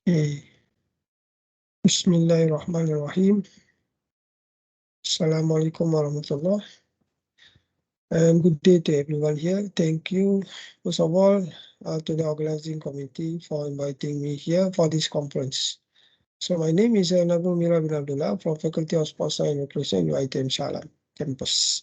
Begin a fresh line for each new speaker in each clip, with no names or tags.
Okay. Bismillahirrahmanirrahim. Assalamualaikum warahmatullah. And good day to everyone here. Thank you, first of all, to the organizing committee for inviting me here for this conference. So my name is Nagoor Meera bin Abdullah from Faculty of Sports Science and Recreation, UiTM Shah campus.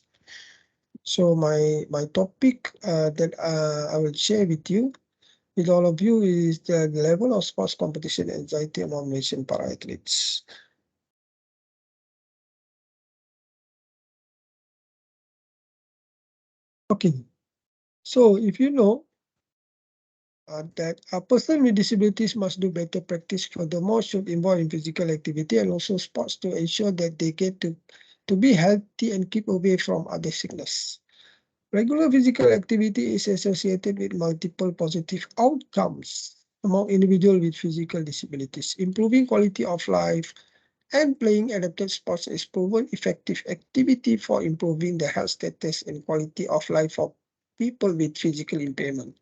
So my topic that I will share with all of you is the level of sports competition anxiety among Malaysian para-athletes. Okay, so if you know that a person with disabilities must do better practice, furthermore should involve in physical activity and also sports to ensure that they get to be healthy and keep away from other sickness. Regular physical activity is associated with multiple positive outcomes among individuals with physical disabilities. Improving quality of life and playing adapted sports is proven effective activity for improving the health status and quality of life for people with physical impairment.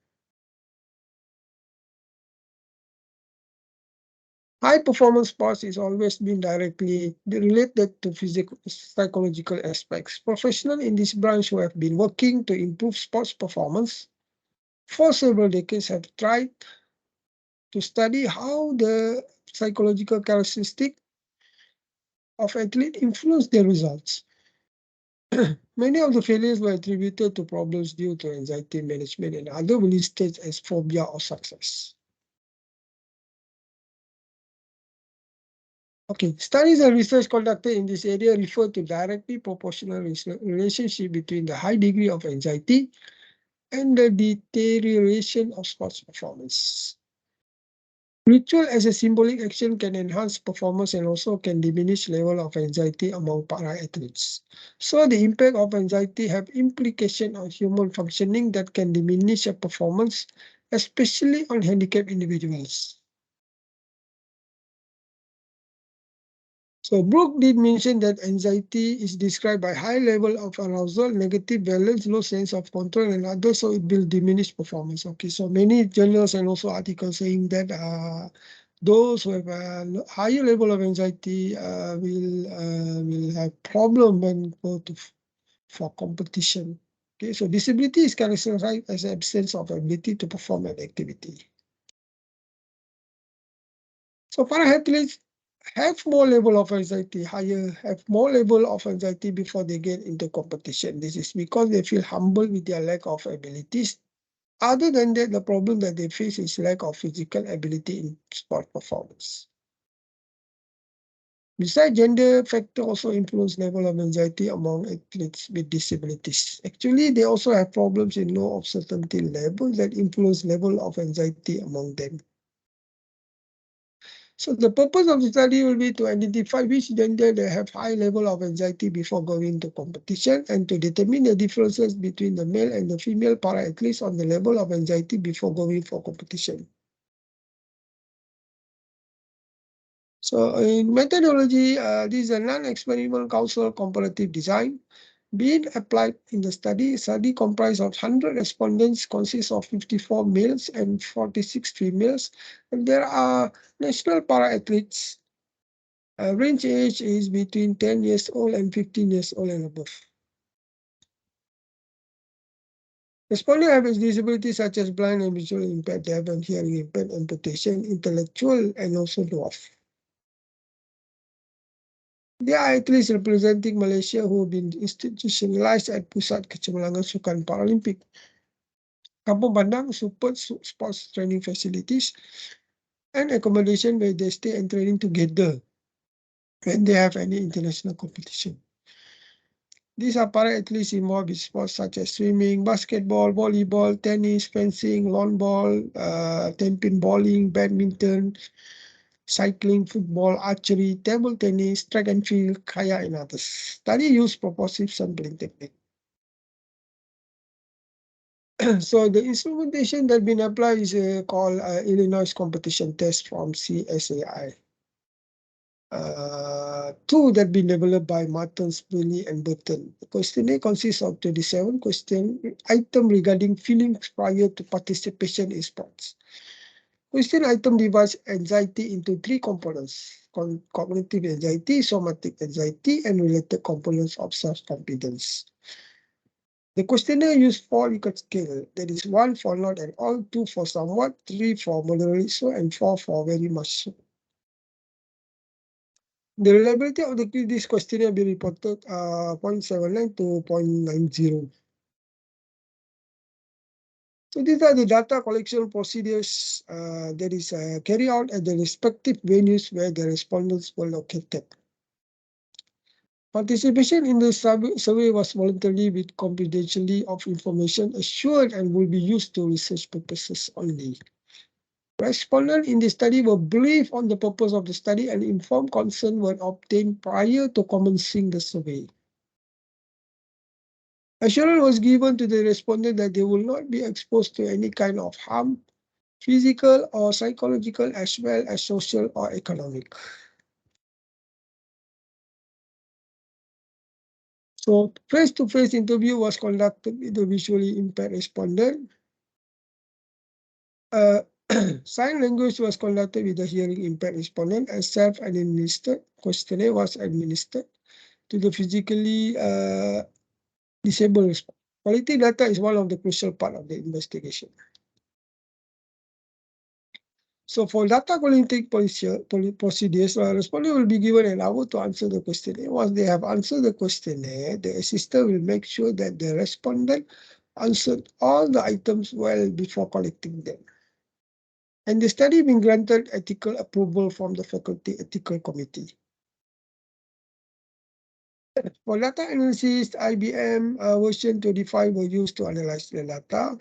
High performance sports is always been directly related to physical psychological aspects. Professionals in this branch who have been working to improve sports performance for several decades have tried to study how the psychological characteristics of athletes influence their results. Many of the failures were attributed to problems due to anxiety management and other listed as phobia or success. Okay, studies and research conducted in this area refer to directly proportional relationship between the high degree of anxiety and the deterioration of sports performance. Ritual as a symbolic action can enhance performance and also can diminish level of anxiety among para-athletes. So the impact of anxiety have implication on human functioning that can diminish a performance, especially on handicapped individuals. So Brooke did mention that anxiety is described by high level of arousal, negative balance, low sense of control, and others, so it will diminish performance. Okay, so many journals and also articles saying that those who have a higher level of anxiety will have problem when go to for competition. Okay, so disability is characterized as absence of ability to perform an activity. So para-athletes have more level of anxiety, have more level of anxiety before they get into competition. This is because they feel humble with their lack of abilities. Other than that, the problem that they face is lack of physical ability in sport performance. Besides, gender factor also influence level of anxiety among athletes with disabilities. Actually, they also have problems in low of certainty level that influence level of anxiety among them. So the purpose of the study will be to identify which gender they have high level of anxiety before going to competition and to determine the differences between the male and the female para-athletes on the level of anxiety before going for competition. So in methodology, this is a non-experimental causal comparative design being applied in the study. Study comprised of 100 respondents, consists of 54 males and 46 females. And there are national para-athletes. Range age is between 10 years old and 15 years old and above. Respondents have disabilities such as blind and visual impaired, deaf and hearing impaired, amputation, intellectual, and also dwarf. There are athletes representing Malaysia who have been institutionalized at Pusat Kecemerlangan Sukan Paralympic, Kampung Bandang Super Sports Training Facilities, and accommodation where they stay and training together when they have any international competition. These are para-athletes involved in sports such as swimming, basketball, volleyball, tennis, fencing, lawn ball, tenpin bowling, badminton, cycling, football, archery, table tennis, track and field, kayak, and others. Study use proportive sampling technique. So the instrumentation that been applied is called Illinois Competition Test from CSAI. Two that been developed by Martin, Spinelli, and Burton. The questionnaire consists of 27 question items regarding feelings prior to participation in sports. Question item divides anxiety into three components: cognitive anxiety, somatic anxiety, and related components of self-confidence. The questionnaire used 4 Likert scale. That is 1 for not at all, 2 for somewhat, 3 for moderately so, and 4 for very much so. The reliability of this questionnaire be reported 0.79 to 0.90. So these are the data collection procedures that is carried out at the respective venues where the respondents were located. Participation in the survey was voluntary with confidentiality of information assured and will be used to research purposes only. Respondents in the study were briefed on the purpose of the study and informed consent were obtained prior to commencing the survey. Assurance was given to the respondent that they will not be exposed to any kind of harm, physical or psychological, as well as social or economic. So face-to-face interview was conducted with the visually impaired respondent. Sign language was conducted with the hearing impaired respondent, and self-administered questionnaire was administered to the physically disabled respondent. Quality data is one of the crucial part of the investigation. So for data collecting procedures, respondent will be given an hour to answer the questionnaire. Once they have answered the questionnaire, the assistant will make sure that the respondent answered all the items well before collecting them. And the study being granted ethical approval from the faculty ethical committee. For data analysis, IBM version 25 were used to analyze the data.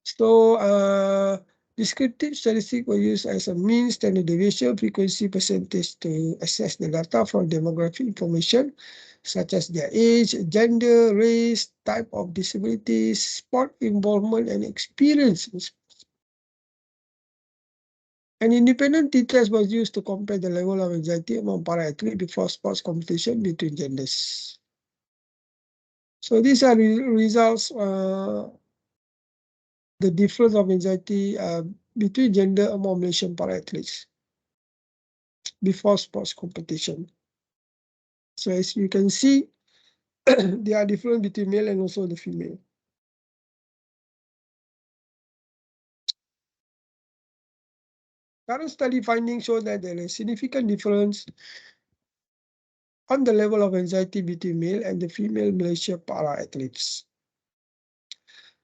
So descriptive statistics were used as a mean, standard deviation, frequency percentage to assess the data from demographic information, such as their age, gender, race, type of disabilities, sport involvement, and experience. An independent t-test was used to compare the level of anxiety among para-athletes before sports competition between genders. So these are the results, the difference of anxiety between gender among Malaysian para-athletes before sports competition. So as you can see, there are difference between male and also the female. Current study findings show that there is significant difference on the level of anxiety between male and the female Malaysia para-athletes.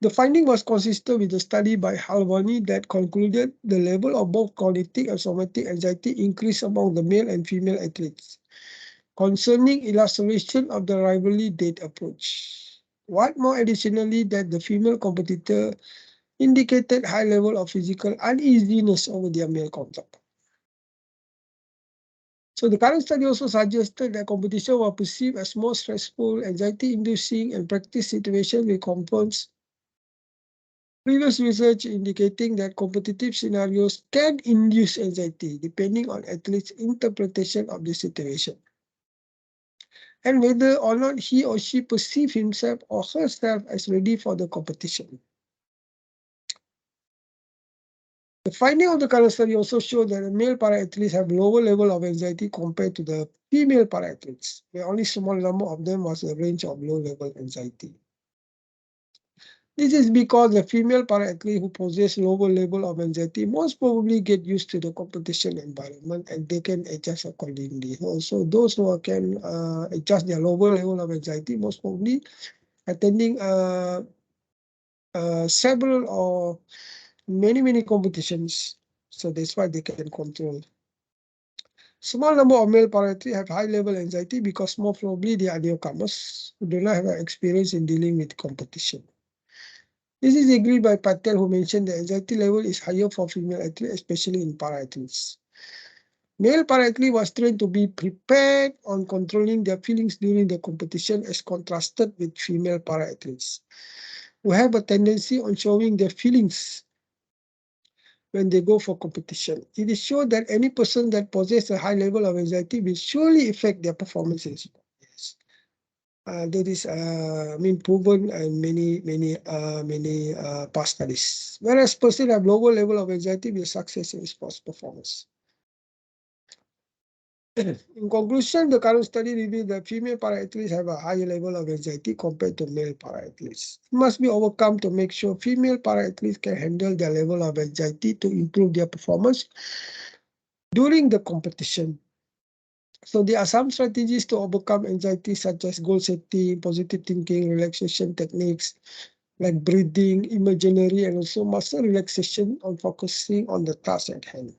The finding was consistent with the study by Halvani that concluded the level of both cognitive and somatic anxiety increased among the male and female athletes. Concerning illustration of the rivalry date approach. What more additionally that the female competitor indicated high level of physical uneasiness over their male contact. So the current study also suggested that competition was perceived as more stressful, anxiety-inducing, and practice situation with compounds. Previous research indicating that competitive scenarios can induce anxiety depending on athlete's interpretation of the situation and whether or not he or she perceives himself or herself as ready for the competition. The finding of the current study also showed that the male para-athletes have lower level of anxiety compared to the female para-athletes, where only small number of them was a range of low-level anxiety. This is because the female para-athlete who possess lower level of anxiety most probably get used to the competition environment and they can adjust accordingly. Also, those who can adjust their lower level of anxiety most probably attending several or many competitions. So that's why they can control. Small number of male para-athletes have high level anxiety because most probably they are newcomers who do not have experience in dealing with competition. This is agreed by Patel, who mentioned the anxiety level is higher for female athletes, especially in para-athletes. Male para-athlete was trained to be prepared on controlling their feelings during the competition as contrasted with female para-athletes, who have a tendency on showing their feelings when they go for competition. It is shown that any person that possesses a high level of anxiety will surely affect their performance in sport. Yes. That is been proven in many past studies. Whereas person have lower level of anxiety with success in sports performance. In conclusion, the current study revealed that female para-athletes have a higher level of anxiety compared to male para-athletes. It must be overcome to make sure female para-athletes can handle their level of anxiety to improve their performance during the competition. So there are some strategies to overcome anxiety, such as goal setting, positive thinking, relaxation techniques like breathing, imaginary, and also muscle relaxation on focusing on the task at hand.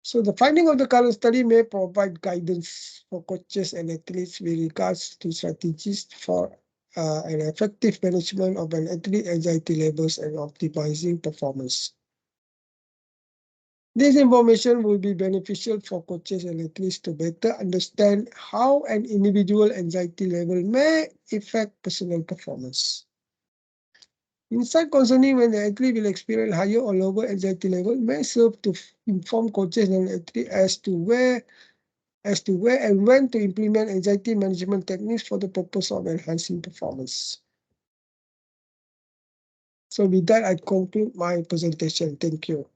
So the finding of the current study may provide guidance for coaches and athletes with regards to strategies for an effective management of an athlete anxiety levels and optimizing performance. This information will be beneficial for coaches and athletes to better understand how an individual anxiety level may affect personal performance. Insight concerning when the athlete will experience higher or lower anxiety level may serve to inform coaches and athletes as to where and when to implement anxiety management techniques for the purpose of enhancing performance. So with that, I conclude my presentation. Thank you.